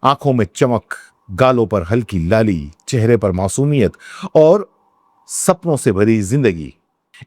आंखों में चमक, गालों पर हल्की लाली, चेहरे पर मासूमियत और सपनों से भरी जिंदगी।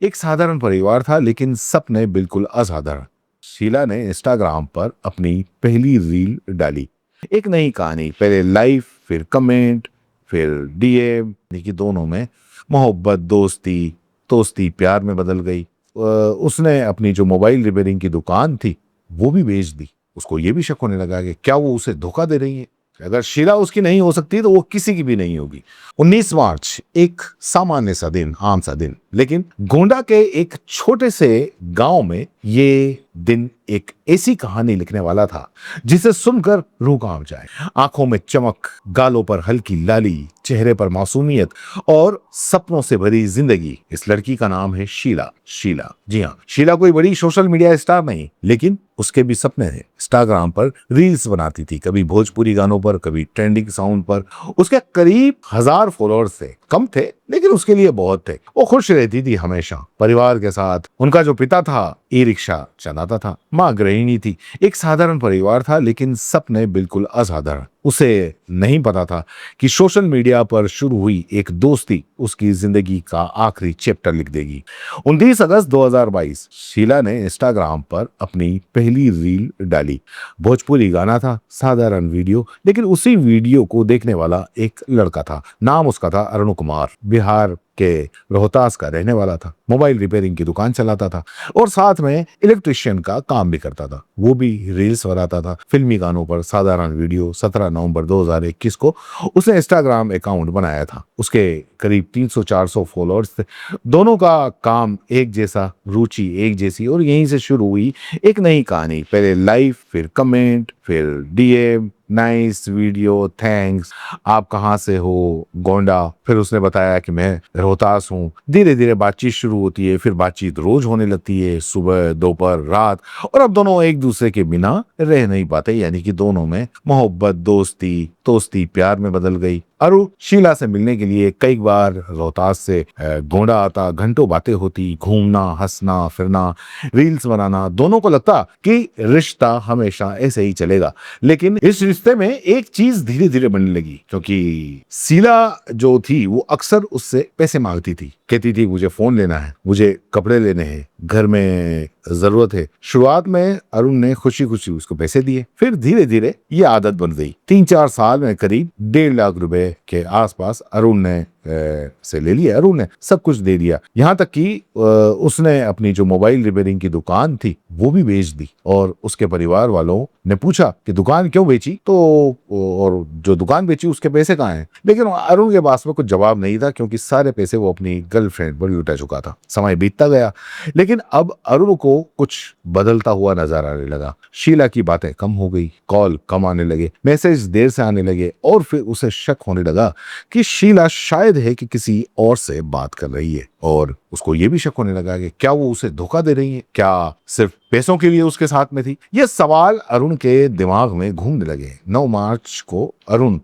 एक साधारण परिवार था, लेकिन सपने बिल्कुल असाधारण। शीला ने इंस्टाग्राम पर अपनी पहली रील डाली। एक नई कहानी, पहले लाइव, फिर कमेंट, फिर डीएम, कि दोनों में मोहब्बत, दोस्ती दोस्ती प्यार में बदल गई। उसने अपनी जो मोबाइल रिपेयरिंग की दुकान थी वो भी बेच दी। उसको ये भी शक होने लगा कि क्या वो उसे धोखा दे रही है। अगर शीला उसकी नहीं हो सकती तो वो किसी की भी नहीं होगी। 19 मार्च, एक सामान्य सा दिन, आम सा दिन, लेकिन गोंडा के एक छोटे से गांव में ये दिन एक ऐसी कहानी लिखने वाला था जिसे सुनकर रूह कांप जाए। आंखों में चमक, गालों पर हल्की लाली, चेहरे पर मासूमियत और सपनों से भरी जिंदगी। इस लड़की का नाम है शीला। शीला, जी हाँ, शीला कोई बड़ी सोशल मीडिया स्टार नहीं, लेकिन उसके भी सपने थे। इंस्टाग्राम पर रील्स बनाती थी, कभी भोजपुरी गानों पर, कभी ट्रेंडिंग साउंड पर। उसके करीब 1000 फॉलोअर्स थे। कम थे, लेकिन उसके लिए बहुत थे। वो खुश रहती थी हमेशा परिवार के साथ। उनका जो पिता था ई रिक्शा चलाता था, माँ गृहिणी थी। एक साधारण परिवार था, लेकिन सपने बिल्कुल असाधारण। उसे नहीं पता था कि सोशल मीडिया पर शुरू हुई एक दोस्ती उसकी जिंदगी का आखिरी चैप्टर लिख देगी। 29 अगस्त 2022, शीला ने इंस्टाग्राम पर अपनी पहली रील डाली। भोजपुरी गाना था, साधारण वीडियो, लेकिन उसी वीडियो को देखने वाला एक लड़का था। नाम उसका था अरुण कुमार। बिहार के रोहतास का रहने वाला था। मोबाइल रिपेयरिंग की दुकान चलाता था और साथ में इलेक्ट्रिशियन का काम भी करता था। वो भी रील्स बनाता था, फिल्मी गानों पर साधारण वीडियो। 17 नवंबर 2021 को उसने इंस्टाग्राम अकाउंट बनाया था। उसके करीब 300-400 फॉलोअर्स थे। दोनों का काम एक जैसा, रुचि एक जैसी, और यहीं से शुरू हुई एक नई कहानी। पहले लाइव, फिर कमेंट, फिर डीएम, नाइस वीडियो, थैंक्स, आप कहाँ से हो, गोंडा। फिर उसने बताया कि मैं रोहतास हूँ। धीरे धीरे बातचीत शुरू होती है, फिर बातचीत रोज होने लगती है, सुबह, दोपहर, रात। और अब दोनों एक दूसरे के बिना रह नहीं पाते, यानी कि दोनों में मोहब्बत, दोस्ती दोस्ती प्यार में बदल गई। अरु शीला से मिलने के लिए कई बार रोहतास से गोंडा आता। घंटों बातें होती, घूमना, हंसना, फिरना, रील्स बनाना। दोनों को लगता कि रिश्ता हमेशा ऐसे ही चलेगा। लेकिन इस रिश्ते में एक चीज धीरे धीरे बनने लगी, क्योंकि शीला जो थी वो अक्सर उससे पैसे मांगती थी। कहती थी मुझे फोन लेना है, मुझे कपड़े लेने हैं, घर में जरूरत है। शुरुआत में अरुण ने खुशी खुशी उसको पैसे दिए, फिर धीरे धीरे ये आदत बन गई। 3-4 साल में करीब 1.5 लाख रुपए के आसपास अरुण ने से ले लिया। अरुण ने सब कुछ दे दिया, यहाँ तक कि उसने अपनी जो मोबाइल रिपेयरिंग की दुकान थी वो भी बेच दी। और उसके परिवार वालों ने पूछा कि दुकान क्यों बेची, तो और जो दुकान बेची उसके पैसे कहाँ हैं। लेकिन अरुण के पास में कुछ जवाब नहीं था, क्योंकि सारे पैसे वो अपनी गर्लफ्रेंड पर लुटा चुका था। समय बीतता गया, लेकिन अब अरुण को कुछ बदलता हुआ नजर आने लगा। शीला की बातें कम हो गई, कॉल कम आने लगे, मैसेज देर से आने लगे, और फिर उसे शक होने लगा कि शीला शायद है कि किसी और से बात कर रही है। और उसको यह भी शक होने लगा कि क्या वो उसे धोखा दे रही है, क्या सिर्फ पैसों के लिए उसके साथ में थी। ये सवाल अरुण के दिमाग में घूमने लगे। 9 मार्च को अरुण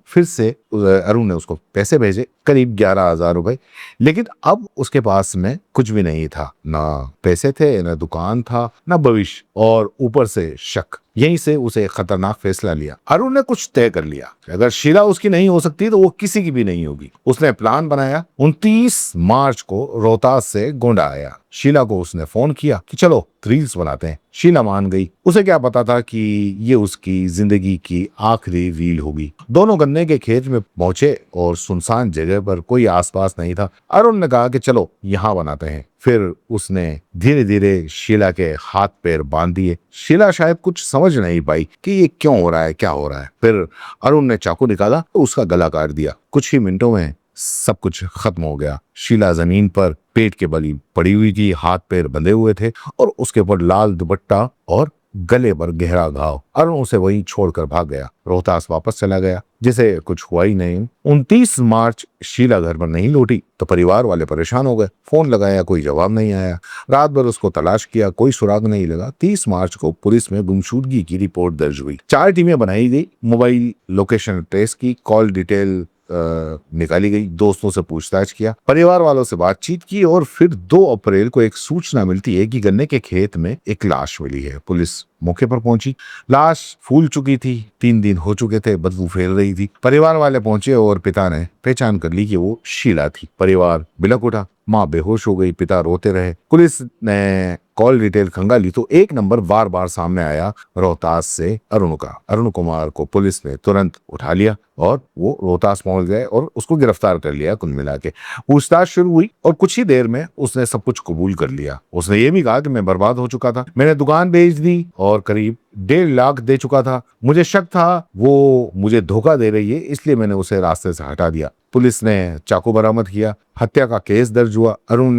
ने उसको पैसे भेजे, करीब 11,000 रुपए। लेकिन अब उसके पास में कुछ भी नहीं था, ना पैसे थे, ना दुकान था, ना भविष्य, और ऊपर से शक। यहीं से उसे खतरनाक फैसला लिया। अरुण ने कुछ तय कर लिया, अगर शीला उसकी नहीं हो सकती तो वो किसी की भी नहीं होगी। उसने प्लान बनाया। 29 मार्च को रोहतास से गोंडा आया। शीला को उसने फोन किया कि चलो रील्स बनाते हैं। शीला मान गई। उसे क्या पता था कि ये उसकी जिंदगी की आखिरी रील होगी। दोनों गन्ने के खेत में पहुंचे और सुनसान जगह पर, कोई आसपास नहीं था। अरुण ने कहा कि चलो यहाँ बनाते हैं। फिर उसने धीरे धीरे शीला के हाथ पैर बांध दिए। शीला शायद कुछ समझ नहीं पाई कि ये क्यों हो रहा है, क्या हो रहा है। फिर अरुण ने चाकू निकाला तो उसका गला काट दिया। कुछ ही मिनटों में सब कुछ खत्म हो गया। शीला जमीन पर पेट के बल पड़ी हुई थी, हाथ पैर बंधे हुए थे, और उसके ऊपर लाल दुपट्टा और गले पर गहरा घाव। अरुण उसे वहीं छोड़कर भाग गया, रोहतास वापस चला गया जिसे कुछ हुआ ही नहीं। 29 मार्च शीला घर पर नहीं लौटी तो परिवार वाले परेशान हो गए। फोन लगाया, कोई जवाब नहीं आया। रात भर उसको तलाश किया, कोई सुराग नहीं लगा। 30 मार्च को पुलिस में गुमशुदगी की रिपोर्ट दर्ज हुई। 4 टीमें बनाई गई, मोबाइल लोकेशन ट्रेस की, कॉल डिटेल निकाली गई, दोस्तों से पूछताछ किया, परिवार वालों से बातचीत की, और फिर 2 अप्रैल को एक सूचना मिलती है कि गन्ने के खेत में एक लाश मिली है। पुलिस मौके पर पहुंची। लाश फूल चुकी थी, 3 दिन हो चुके थे, बदबू फैल रही थी। परिवार वाले पहुंचे और पिता ने पहचान कर ली कि वो शीला थी। परिवार बिलक उठा, माँ बेहोश हो गई, पिता रोते रहे। पुलिस ने कॉल डिटेल खंगाली तो एक नंबर बार बार सामने आया, रोहतास से अरुण का। अरुण कुमार को पुलिस ने तुरंत उठा लिया और वो रोहतास पहुंच गए और उसको गिरफ्तार कर लिया। कुल मिला के पूछताछ शुरू हुई और कुछ ही देर में उसने सब कुछ कबूल कर लिया। उसने ये भी कहा कि मैं बर्बाद हो चुका था, मैंने दुकान बेच दी और करीब 1.5 लाख दे चुका था। मुझे शक था वो मुझे धोखा दे रही है, इसलिए मैंने उसे रास्ते से हटा दिया। पुलिस ने चाकू बरामद किया, हत्या का केस दर्ज हुआ। अरुण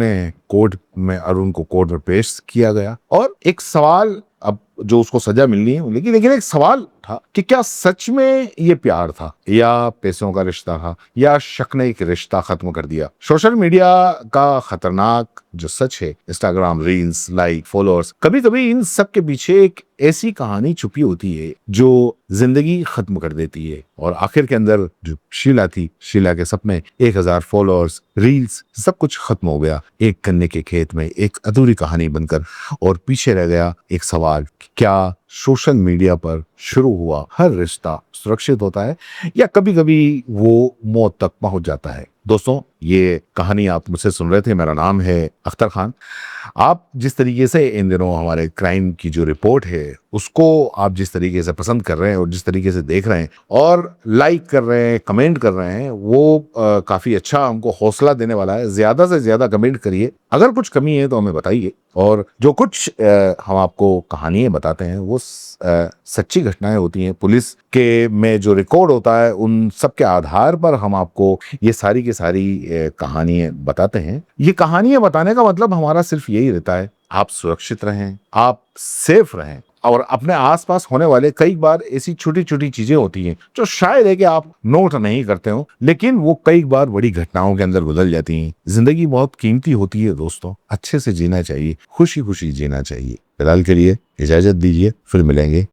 को कोर्ट में पेश किया गया और एक सवाल, अब जो उसको सजा मिलनी है, लेकिन एक सवाल था कि क्या सच में ये प्यार था या पैसों का रिश्ता था या शक ने एक रिश्ता खत्म कर दिया। सोशल मीडिया का खतरनाक जो सच है, इंस्टाग्राम रील्स, लाइक, फॉलोअर्स, कभी कभी इन सब के पीछे एक ऐसी कहानी छुपी होती है जो जिंदगी खत्म कर देती है। और आखिर के अंदर जो शीला थी, शीला के सपने, 1000 फॉलोअर्स, रील्स, सब कुछ खत्म हो गया एक गन्ने के खेत में, एक अधूरी कहानी बनकर। और पीछे रह गया एक सवाल, क्या सोशल मीडिया पर शुरू हुआ हर रिश्ता सुरक्षित होता है या कभी कभी वो मौत तक पहुंच जाता है। दोस्तों, ये कहानी आप मुझसे सुन रहे थे। मेरा नाम है अख्तर खान। आप जिस तरीके से इन दिनों हमारे क्राइम की जो रिपोर्ट है उसको आप जिस तरीके से पसंद कर रहे हैं और जिस तरीके से देख रहे हैं और लाइक कर रहे हैं, कमेंट कर रहे हैं, वो काफी अच्छा हमको हौसला देने वाला है। ज्यादा से ज्यादा कमेंट करिए, अगर कुछ कमी है तो हमें बताइए। और जो कुछ हम आपको कहानियां बताते हैं वो सच्ची घटनाएं होती हैं। पुलिस के में जो रिकॉर्ड होता है उन सब के आधार पर हम आपको ये सारी की सारी कहानियां बताते हैं। ये कहानियां बताने का मतलब हमारा सिर्फ यही रहता है, आप सुरक्षित रहें, आप सेफ रहें। और अपने आसपास होने वाले कई बार ऐसी छोटी छोटी चीजें होती हैं जो शायद है कि आप नोट नहीं करते हो, लेकिन वो कई बार बड़ी घटनाओं के अंदर बदल जाती हैं। जिंदगी बहुत कीमती होती है दोस्तों, अच्छे से जीना चाहिए, खुशी खुशी जीना चाहिए। फिलहाल के लिए इजाजत दीजिए, फिर मिलेंगे।